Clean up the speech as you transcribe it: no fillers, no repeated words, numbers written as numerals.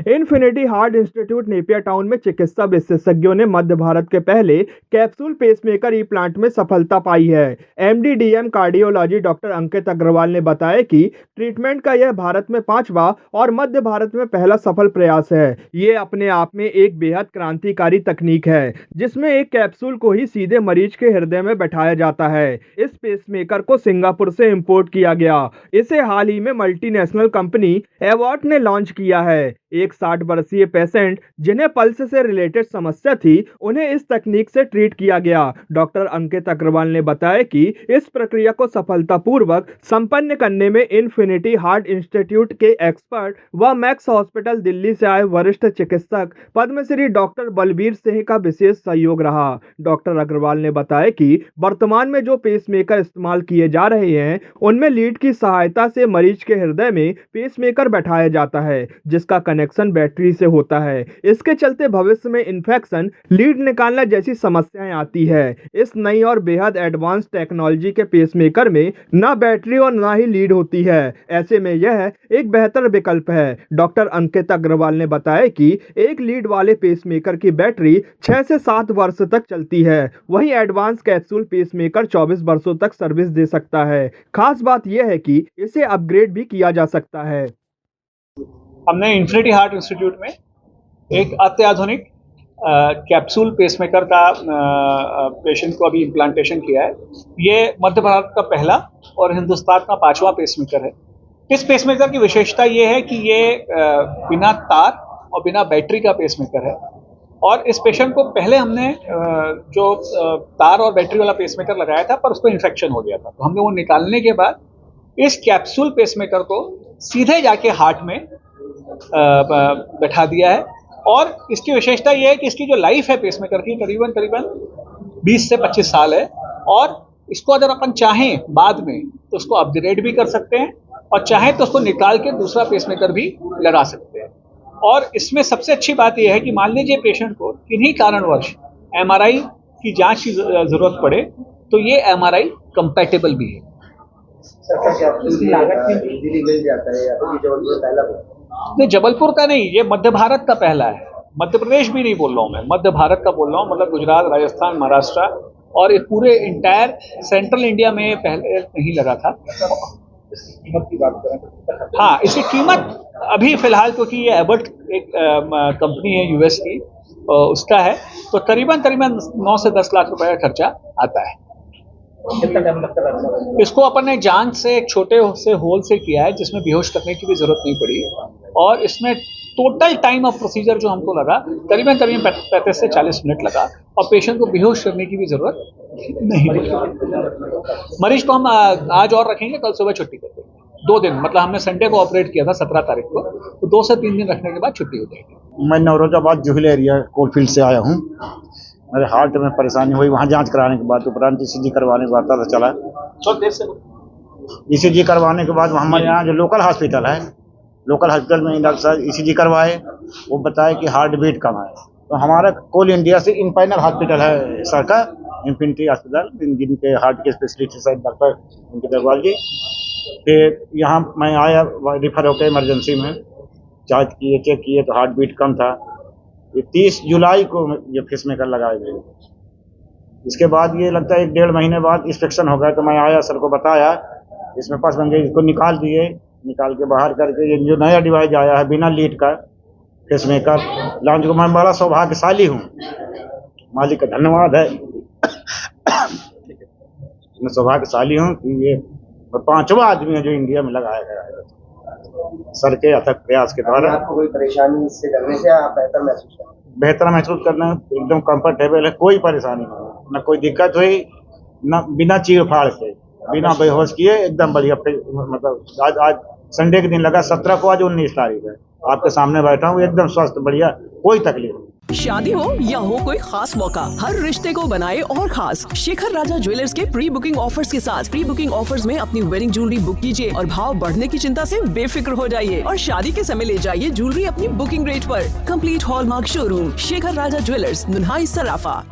Infinity heart institute Napier town में चिकित्सा विशेषज्ञों ने मध्य भारत के पहले कैप्सूल पेसमेकर ई प्लांट में सफलता पाई है। एमडी-डीएम कार्डियोलॉजी डॉक्टर अंकित अग्रवाल ने बताया कि ट्रीटमेंट का यह भारत में 5वां और मध्य भारत में पहला सफल प्रयास है। ये अपने आप में एक बेहद क्रांतिकारी तकनीक है, जिसमें एक कैप्सूल को ही सीधे मरीज के हृदय में बैठाया जाता है। इस पेसमेकर को सिंगापुर से इंपोर्ट किया गया। इसे हाल ही में मल्टीनेशनल कंपनी एवॉट ने लॉन्च किया है। एक 60 वर्षीय पेशेंट जिन्हें पल्स से रिलेटेड समस्या थी, उन्हें इस तकनीक से ट्रीट किया गया। डॉक्टर अंकित अग्रवाल ने बताया कि इस प्रक्रिया को सफलतापूर्वक संपन्न करने में इन्फिनिटी हार्ट इंस्टीट्यूट के एक्सपर्ट व मैक्स हॉस्पिटल दिल्ली से आए वरिष्ठ चिकित्सक पद्मश्री डॉक्टर बलबीर सिंह का विशेष सहयोग रहा। डॉक्टर अग्रवाल ने बताया कि वर्तमान में जो पेसमेकर इस्तेमाल किए जा रहे हैं, उनमें लीड की सहायता से मरीज के हृदय में पेसमेकर बैठाया जाता है, जिसका कनेक्शन बैटरी से होता है। इसके चलते भविष्य में इन्फेक्शन, लीड निकालना जैसी समस्याएं आती है। इस नई और बेहद एडवांस टेक्नोलॉजी के पेसमेकर में न बैटरी और न ही लीड होती है। ऐसे में यह एक बेहतर विकल्प है। डॉक्टर अंकित अग्रवाल ने बताया कि एक लीड वाले पेसमेकर की बैटरी 6 से 7 वर्ष तक चलती है, वहीं एडवांस कैप्सूल पेसमेकर 24 वर्षों तक सर्विस दे सकता है। खास बात यह है कि इसे अपग्रेड भी किया जा सकता है। हमने इन्फिनिटी हार्ट इंस्टीट्यूट में एक अत्याधुनिक कैप्सूल पेसमेकर का पेशेंट को अभी इम्प्लांटेशन किया है। ये मध्य भारत का पहला और हिंदुस्तान का 5वां पेसमेकर है। इस पेसमेकर की विशेषता ये है कि ये बिना तार और बिना बैटरी का पेसमेकर है। और इस पेशेंट को पहले हमने जो तार और बैटरी वाला पेसमेकर लगाया था, पर उसको इन्फेक्शन हो गया था, तो हमने वो निकालने के बाद इस कैप्सूल पेसमेकर को सीधे जाके हार्ट में बैठा दिया है। और इसकी विशेषता यह है कि इसकी जो लाइफ है पेसमेकर की करीबन 20 से 25 साल है। और इसको अगर अपन चाहें बाद में तो उसको अपग्रेड भी कर सकते हैं, और चाहें तो उसको निकाल के दूसरा पेसमेकर भी लगा सकते हैं। और इसमें सबसे अच्छी बात यह है कि मान लीजिए पेशेंट को किन्हीं कारणवश एमआरआई की जांच की जरूरत पड़े, तो ये एमआरआई कंपैटिबल भी है। नहीं, जबलपुर का नहीं, ये मध्य भारत का पहला है। मध्य प्रदेश भी नहीं बोल रहा हूँ मैं, मध्य भारत का बोल रहा हूँ, मतलब गुजरात, राजस्थान, महाराष्ट्र और ये पूरे इंटायर सेंट्रल इंडिया में पहले नहीं लगा था। कीमत की बात करें, हाँ, इसकी कीमत अभी फिलहाल, क्योंकि ये एबर्ट एक कंपनी है यूएस की, उसका है, तो करीबन 9 से 10 लाख रुपए का खर्चा आता है। कितना टाइम लगता है? इसको अपन ने जांच से एक छोटे से होल से किया है, जिसमें बेहोश करने की भी जरूरत नहीं पड़ी। और इसमें टोटल टाइम ऑफ प्रोसीजर जो हमको लगा करीबन 35 से 40 मिनट लगा, और पेशेंट को बेहोश करने की भी जरूरत नहीं पड़ी। मरीज को हम आज और रखेंगे, कल सुबह छुट्टी कर देंगे। 2 दिन, मतलब हमने संडे को ऑपरेट किया था 17 तारीख को, तो 2 से 3 दिन रखने के बाद छुट्टी हो जाएगी। मैं नौरोजाबाद जुहल एरिया कोलफील्ड से आया हूँ। मेरे हार्ट में परेशानी हुई, वहाँ जांच कराने के बाद उपरांत ईसीजी करवाने के बाद पता चला। ईसीजी करवाने के बाद हमारे यहाँ जो लोकल हॉस्पिटल है, लोकल हॉस्पिटल में डॉक्टर साहब ईसीजी करवाए, वो बताए कि हार्ट बीट कम है। तो हमारा कोल इंडिया से इनपाइनल हॉस्पिटल है सर का, इन्फिनिटी हॉस्पिटल, जिनके हार्ट के स्पेशलिस्ट है डॉक्टर अंकित अग्रवाल जी। फिर यहाँ मैं आया, रिफर होकर इमरजेंसी में जाँच किए, चेक किए तो हार्ट बीट कम था। ये 30 जुलाई को ये पेसमेकर लगाए गए। इसके बाद ये लगता है 1-1.5 महीने बाद इंस्पेक्शन हो गया, तो मैं आया, सर को बताया, इसमें पास बन गए, इसको निकाल दिए। निकाल के बाहर करके ये जो नया डिवाइस आया है बिना लीड का पेसमेकर लॉन्च को मैं बड़ा सौभाग्यशाली हूँ, मालिक का धन्यवाद है। मैं सौभाग्यशाली हूँ कि ये 5वां आदमी है जो इंडिया में लगाया गया है सर के अथक प्रयास के द्वारा। आपको कोई परेशानी इससे करने से आप बेहतर महसूस करना, एकदम कंफर्टेबल है, कोई परेशानी नहीं, न कोई दिक्कत हुई, न बिना चीर फाड़ के, बिना बेहोश किए, एकदम बढ़िया। मतलब आज संडे के दिन लगा 17 को, आज 19 तारीख है, आपके सामने बैठा हूँ, एकदम स्वस्थ, बढ़िया, कोई तकलीफ नहीं। शादी हो या हो कोई खास मौका, हर रिश्ते को बनाए और खास। शेखर राजा ज्वेलर्स के प्री बुकिंग ऑफर्स के साथ प्री बुकिंग ऑफर्स में अपनी वेडिंग ज्वेलरी बुक कीजिए और भाव बढ़ने की चिंता से बेफिक्र हो जाइए, और शादी के समय ले जाइए ज्वेलरी अपनी बुकिंग रेट पर। कंप्लीट हॉलमार्क शोरूम शेखर राजा ज्वेलर्स, नुन्हाई सराफा।